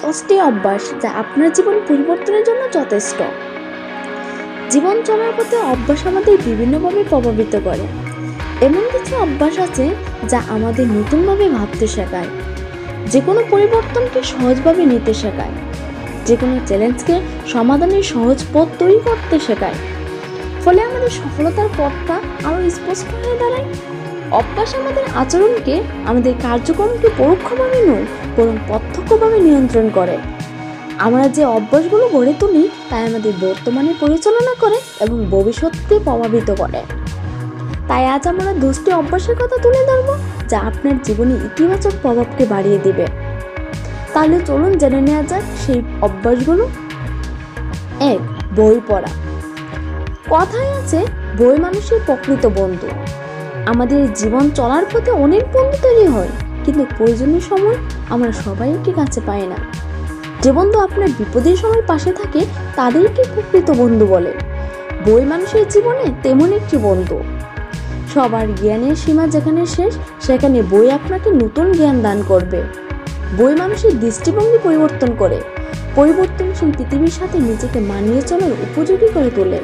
5টি অভ্যাস যা আপনার জীবন পরিবর্তনের জন্য যথেষ্ট। জীবন চলার পথে অভ্যাস আমাদের বিভিন্নভাবে প্রভাবিত করে। এমন কিছু অভ্যাস আছে যা আমাদের নতুনভাবে ভাবতে শেখায়, যে কোনো পরিবর্তনকে সহজভাবে নিতে শেখায়, যে কোনো চ্যালেঞ্জকে সমাধানের সহজ পথ তৈরি করতে শেখায়। ফলে আমাদের সফলতার পথটা আরও স্পষ্ট হয়ে দাঁড়ায়। অভ্যাস আমাদের আচরণকে, আমাদের কার্যক্রমকে পরোক্ষভাবে নয় বরং প্রত্যক্ষভাবে নিয়ন্ত্রণ করে। আমরা যে অভ্যাসগুলো গড়ে তুলি তাই আমাদের বর্তমানে পরিচালনা করে এবং ভবিষ্যৎকে প্রভাবিত করে। তাই আজ আমরা 10টি অভ্যাসের কথা তুলে ধরব যা আপনার জীবনে ইতিবাচক প্রভাবকে বাড়িয়ে দেবে। তাহলে চলুন জেনে নেওয়া যাক সেই অভ্যাসগুলো। 1. বই পড়া। কথায় আছে, বই মানুষের প্রকৃত বন্ধু। আমাদের জীবন চলার পথে অনেক বন্ধু তৈরি হয়, কিন্তু প্রয়োজনীয় সময় আমরা সবাইকে কাছে পাই না। যে বন্ধু আপনার বিপদের সময় পাশে থাকে তাদেরকে প্রকৃত বন্ধু বলে। বই মানুষের জীবনে তেমন একটি বন্ধু। সবার জ্ঞানের সীমা যেখানে শেষ, সেখানে বই আপনাকে নতুন জ্ঞান দান করবে। বই মানুষের দৃষ্টিভঙ্গি পরিবর্তন করে, পরিবর্তনশীল পৃথিবীর সাথে নিজেকে মানিয়ে চলার উপযোগী করে তোলে।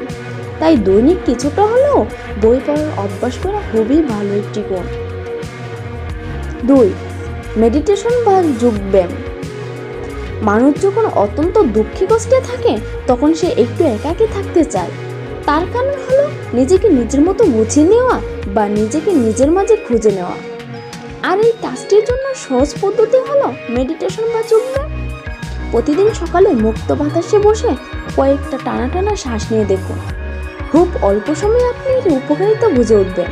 তাই দৈনিক কিছুটা হলেও বই পড়ার অভ্যাস করা খুবই ভালো একটি গুণ। 2. মেডিটেশন বা যোগব্যায়াম। মানুষ যখন অত্যন্ত দুঃখী কষ্টে থাকে তখন সে একটু একাকী থাকতে চায়। তার কারণ হলো নিজেকে নিজের মতো বুঝিয়ে নেওয়া বা নিজেকে নিজের মাঝে খুঁজে নেওয়া। আর এই কাজটির জন্য সহজ পদ্ধতি হলো মেডিটেশন বা যোগব্যায়াম। প্রতিদিন সকালে মুক্ত বাতাসে বসে কয়েকটা টানা টানা শ্বাস নিয়ে দেখুন। খুব অল্প সময়ে আপনি এর উপকারিতা বুঝে উঠবেন।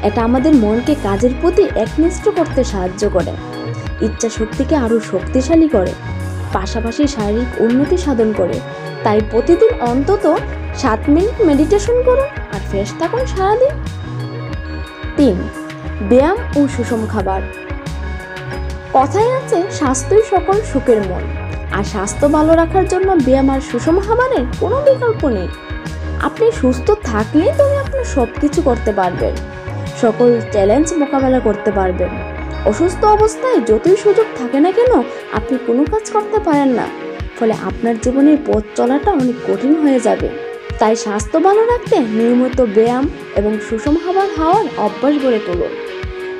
এটা আমাদের মনকে কাজের প্রতি একনিষ্ঠ করতে সাহায্য করে, ইচ্ছা শক্তিকে আরও শক্তিশালী করে, পাশাপাশি শারীরিক উন্নতি সাধন করে। তাই প্রতিদিন অন্তত 7 মিনিট মেডিটেশন করুন আর ফ্রেশ থাকুন সারাদিন। 3. ব্যায়াম ও সুষম খাবার। কথায় আছে, স্বাস্থ্যই সকল সুখের মূল। আর স্বাস্থ্য ভালো রাখার জন্য ব্যায়াম আর সুষম খাবারের কোনো বিকল্প নেই। আপনি সুস্থ থাকলেই তবে আপনার সব কিছু করতে পারবেন, সকল চ্যালেঞ্জ মোকাবেলা করতে পারবেন। অসুস্থ অবস্থায় যতই সুযোগ থাকে না কেন আপনি কোনো কাজ করতে পারেন না, ফলে আপনার জীবনের পথ চলাটা অনেক কঠিন হয়ে যাবে। তাই স্বাস্থ্য ভালো রাখতে নিয়মিত ব্যায়াম এবং সুষম খাবার খাওয়ার অভ্যাস গড়ে তুলুন।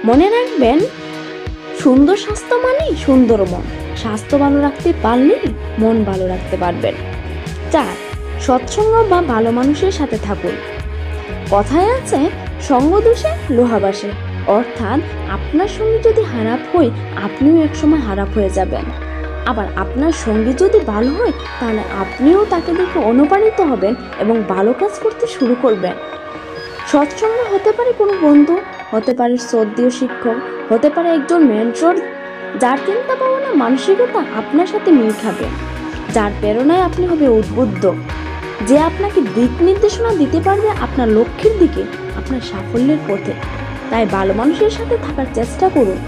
মনে রাখবেন, সুন্দর স্বাস্থ্য মানেই সুন্দর মন। স্বাস্থ্য ভালো রাখতে পারলেই মন ভালো রাখতে পারবেন। 4. সৎসঙ্গ বা ভালো মানুষের সাথে থাকুন। কথায় আছে, সঙ্গ দোষে লোহা বাসে। অর্থাৎ আপনার সঙ্গে যদি খারাপ হয় আপনিও একসময় খারাপ হয়ে যাবেন। আবার আপনার সঙ্গী যদি ভালো হয় তাহলে আপনিও তাকে দেখে অনুপ্রাণিত হবেন এবং ভালো কাজ করতে শুরু করবেন। সৎসঙ্গ হতে পারে কোনো বন্ধু, হতে পারে শ্রদ্ধেয় শিক্ষক, হতে পারে একজন মেন্টর যার চিন্তা ভাবনা মানসিকতা আপনার সাথে মিল খাবে, যার প্রেরণায় আপনি হবে উদ্বুদ্ধ, যে আপনাকে দিক নির্দেশনা দিতে পারবে আপনার লক্ষ্যের দিকে, আপনার সাফল্যের পথে। তাই ভালো মানুষের সাথে থাকার চেষ্টা করুন।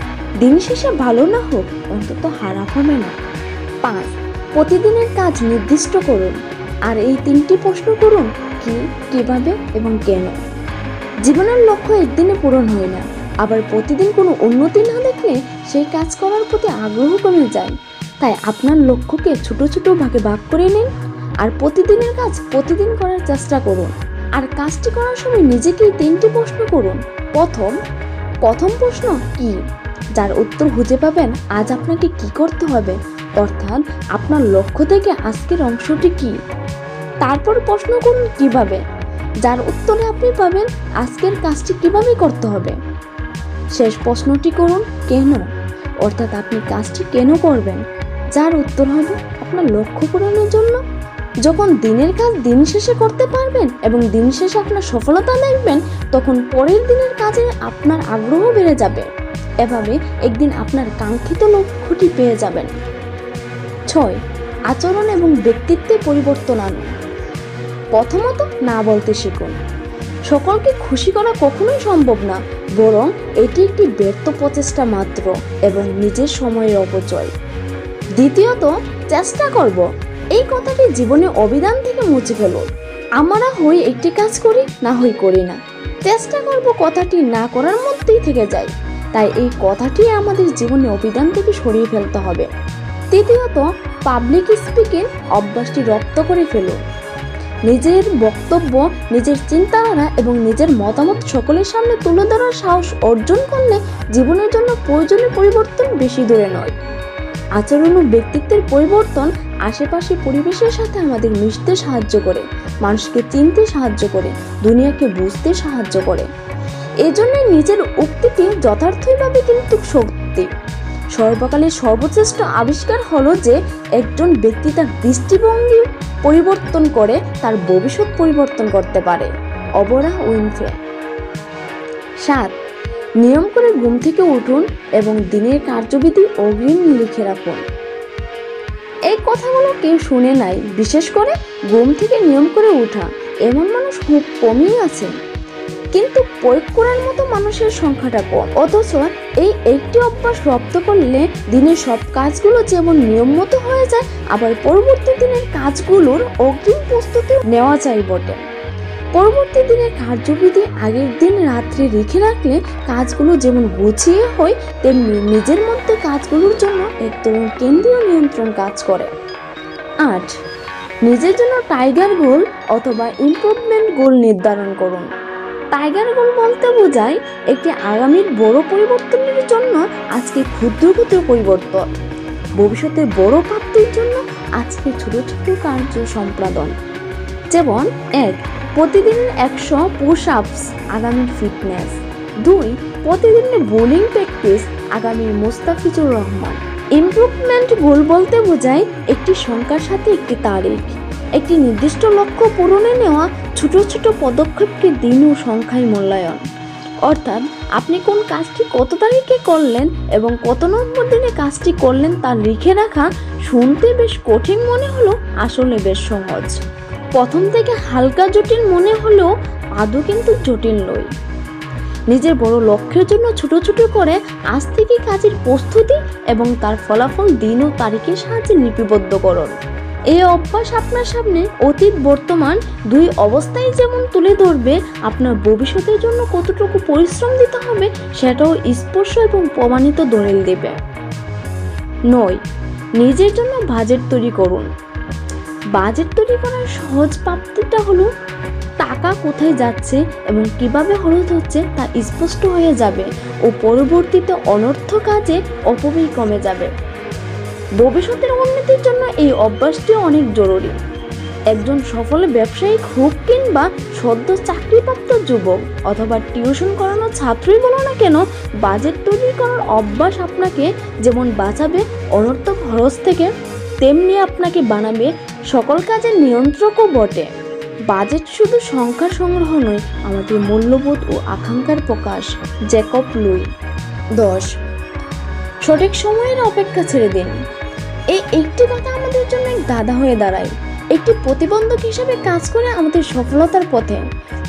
দিন শেষে ভালো না হোক, অন্তত খারাপ হবে না। 5. প্রতিদিনের কাজ নির্দিষ্ট করুন। আর এই 3টি প্রশ্ন করুন, কি, কিভাবে এবং কেন। জীবনের লক্ষ্য একদিনে পূরণ হয় না, আবার প্রতিদিন কোনো উন্নতি না দেখলে সেই কাজ করার প্রতি আগ্রহ কমে যায়। তাই আপনার লক্ষ্যকে ছোট ছোট ভাগে ভাগ করে নিন আর প্রতিদিনের কাজ প্রতিদিন করার চেষ্টা করুন। আর কাজটি করার সময় নিজেকেই 3টি প্রশ্ন করুন। প্রথম প্রশ্ন কি, যার উত্তর খুঁজে পাবেন আজ আপনাকে কি করতে হবে, অর্থাৎ আপনার লক্ষ্য থেকে আজকের অংশটি কি। তারপর প্রশ্ন করুন কিভাবে, যার উত্তরে আপনি পাবেন আজকের কাজটি কিভাবে করতে হবে। শেষ প্রশ্নটি করুন কেন, অর্থাৎ আপনি কাজটি কেন করবেন, যার উত্তর হবে আপনার লক্ষ্য পূরণের জন্য। যখন দিনের কাজ দিন শেষে করতে পারবেন এবং দিন শেষে আপনার সফলতা দেখবেন, তখন পরের দিনের কাজে আপনার আগ্রহ বেড়ে যাবে। এভাবে একদিন আপনার কাঙ্ক্ষিত লক্ষ্যটি পেয়ে যাবেন। 6. আচরণ এবং ব্যক্তিত্বে পরিবর্তন আনুন। প্রথমত, না বলতে শিখুন। সকলকে খুশি করা কখনোই সম্ভব না, বরং এটি একটি ব্যর্থ প্রচেষ্টা মাত্র এবং নিজের সময়ের অপচয়। দ্বিতীয়ত, চেষ্টা করব এই কথাটি জীবনে অভিধান থেকে মুছে ফেলুন। আমরা হয় একটি কাজ করি, না হয় করি না। চেষ্টা করব কথাটি না করার মধ্যেই থেকে যায়। তাই এই কথাটি আমাদের জীবনে অভিধান থেকে সরিয়ে ফেলতে হবে। তৃতীয়ত, পাবলিক স্পিকিং অভ্যাসটি রপ্ত করে ফেলুন। নিজের বক্তব্য, নিজের চিন্তাধারা এবং নিজের মতামত সকলের সামনে তুলে ধরার সাহস অর্জন করলে জীবনের জন্য প্রয়োজনীয় পরিবর্তন বেশি দূরে নয়। আচরণ ও ব্যক্তিত্বের পরিবর্তন আশেপাশের পরিবেশের সাথে আমাদের মিশতে সাহায্য করে, মানুষকে চিনতে সাহায্য করে, দুনিয়াকে বুঝতে সাহায্য করে। এজন্য নিজের উক্তিটি যথার্থভাবে কিন্তু সত্যি। সর্বকালের সর্বশ্রেষ্ঠ আবিষ্কার হলো যে একজন ব্যক্তি তার দৃষ্টিভঙ্গি পরিবর্তন করে তার ভবিষ্যৎ পরিবর্তন করতে পারে। ওপ্রাহ উইনফ্রে। 7. নিয়ম করে ঘুম থেকে উঠুন এবং দিনের কার্যবিধি অগ্রিম লিখে রাখুন। এই কথাগুলো কেউ শুনে নাই, বিশেষ করে ঘুম থেকে নিয়ম করে ওঠা এমন মানুষ খুব কমই আছে, কিন্তু প্রয়োগ করার মতো মানুষের সংখ্যাটা কম। অথচ এই একটি অভ্যাস রপ্ত করলে দিনের সব কাজগুলো যেমন নিয়ম মতো হয়ে যায়, আবার পরবর্তী দিনের কাজগুলোর অগ্রিম প্রস্তুতি নেওয়া যায় বটে। পরবর্তী দিনের কার্যবিধি আগের দিন রাত্রে রেখে রাখলে কাজগুলো যেমন গুছিয়ে হয়, তেমনি নিজের মধ্যে কাজগুলোর জন্য এক ধরনের কেন্দ্রীয় নিয়ন্ত্রণ কাজ করে। 8. নিজের জন্য টাইগার গোল অথবা ইমপ্রুভমেন্ট গোল নির্ধারণ করুন। টাইগার গোল বলতে বোঝায় একটি আগামীর বড় পরিবর্তনের জন্য আজকে ক্ষুদ্র ক্ষুদ্র পরিবর্তন, ভবিষ্যতের বড় প্রাপ্তির জন্য আজকে ছোট ছোট কার্য সম্পাদন। যেমন 1. প্রতিদিনের 100 পুশ আপস, আগামীর ফিটনেস। 2. প্রতিদিনের বোলিং প্র্যাকটিস, আগামীর মোস্তাফিজুর রহমান। ইমপ্রুভমেন্ট গোল বলতে বোঝায় একটি সংখ্যার সাথে একটি তারিখ, একটি নির্দিষ্ট লক্ষ্য পূরণে নেওয়া ছোট ছোট পদক্ষেপকে দিন ও সংখ্যায় মূল্যায়ন। অর্থাৎ আপনি কোন কাজটি কত তারিখে করলেন এবং কত নম্বর দিনে কাজটি করলেন তা লিখে রাখা। শুনতে বেশ কঠিন মনে হলো, আসলে বেশ সহজ। প্রথম থেকে হালকা জটিল মনে হলেও আদৌ কিন্তু জটিল নয়। নিজের বড় লক্ষ্যের জন্য ছোট ছোট করে আজ থেকে কাজের প্রস্তুতি এবং তার ফলাফল দিন ও তারিখের সাহায্যে লিপিবদ্ধ করুন। এই অভ্যাস আপনার সামনে অতীত বর্তমান দুই অবস্থায় যেমন তুলে ধরবে, আপনার ভবিষ্যতের জন্য কতটুকু পরিশ্রম দিতে হবে সেটাও স্পষ্ট এবং প্রমাণিত দলিল দেবে। 9. নিজের জন্য বাজেট তৈরি করুন। বাজেট তৈরি করার সহজ পদ্ধতিটা হলো টাকা কোথায় যাচ্ছে এবং কিভাবে খরচ হচ্ছে তা স্পষ্ট হয়ে যাবে ও পরবর্তীতে অনর্থ কাজে অপব্যয় কমে যাবে। ভবিষ্যতের উন্নতির জন্য এই অভ্যাসটি অনেক জরুরি। একজন সফল ব্যবসায়িক হোক কিংবা সদ্য চাকরিপ্রাপ্ত যুবক অথবা টিউশন করানো ছাত্রই বলো না কেন, বাজেট তৈরি করার অভ্যাস আপনাকে যেমন বাঁচাবে অনর্থক খরচ থেকে, তেমনি আপনাকে বানাবে সকল কাজের নিয়ন্ত্রকও বটে। বাজেট শুধু সংখ্যার সংগ্রহ নয়, আমাদের মূল্যবোধ ও আকাঙ্ক্ষার প্রকাশ। Jacob Luis. 10. সঠিক সময়ের অপেক্ষা ছেড়ে দিন। এই একটি কথা আমাদের জন্য এক বাধা হয়ে দাঁড়ায়, একটি প্রতিবন্ধক হিসেবে কাজ করে আমাদের সফলতার পথে,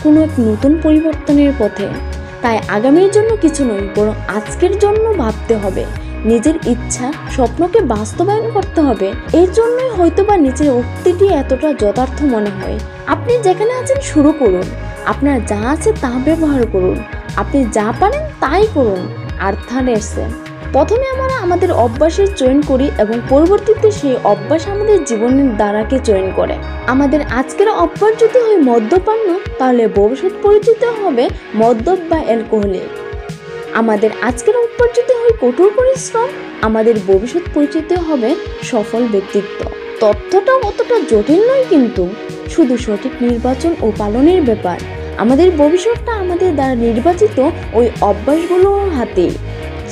কোনো এক নতুন পরিবর্তনের পথে। তাই আগামীর জন্য কিছু নয়, বরং আজকের জন্য ভাবতে হবে। নিজের ইচ্ছা স্বপ্নকে বাস্তবায়ন করতে হবে। এর জন্যই হয়তোবা নিজের উক্তিটি এতটা যথার্থ মনে হয়। আপনি যেখানে আছেন শুরু করুন, আপনার যা আছে তা ব্যবহার করুন, আপনি যা পারেন তাই করুন। আর্থার এসে প্রথমে আমরা আমাদের অভ্যাসের চয়ন করি এবং পরবর্তীতে সেই অভ্যাস আমাদের জীবনের দ্বারাকে চয়ন করে। আমাদের আজকের অভ্যাস যদি হয় মদ্যপান্য, তাহলে ভবিষ্যৎ পরিচিত হবে মদ্যপ বা অ্যালকোহলিক। আমাদের আজকের অভ্যাস যদি হয় কঠোর পরিশ্রম, আমাদের ভবিষ্যৎ পরিচিত হবে সফল ব্যক্তিত্ব। তথ্যটা অতটা জটিল নয়, কিন্তু শুধু সঠিক নির্বাচন ও পালনের ব্যাপার। আমাদের ভবিষ্যৎটা আমাদের দ্বারা নির্বাচিত ওই অভ্যাসগুলোর হাতে।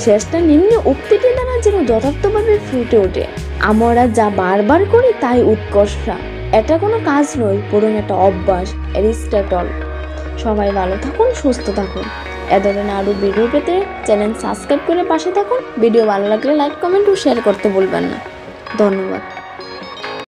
শেষটা নিম্ন উক্তিটি দ্বারা যেন যথার্থভাবে ফুটে ওঠে, আমরা যা বারবার করি তাই উৎকর্ষা। এটা কোনো কাজ নয়, বরং একটা অভ্যাস। অ্যারিস্টটল। সবাই ভালো থাকুন, সুস্থ থাকুন। এ ধরনের আরও ভিডিও পেতে চ্যানেল সাবস্ক্রাইব করে পাশে থাকুন। ভিডিও ভালো লাগলে লাইক, কমেন্ট ও শেয়ার করতে ভুলবেন না। ধন্যবাদ।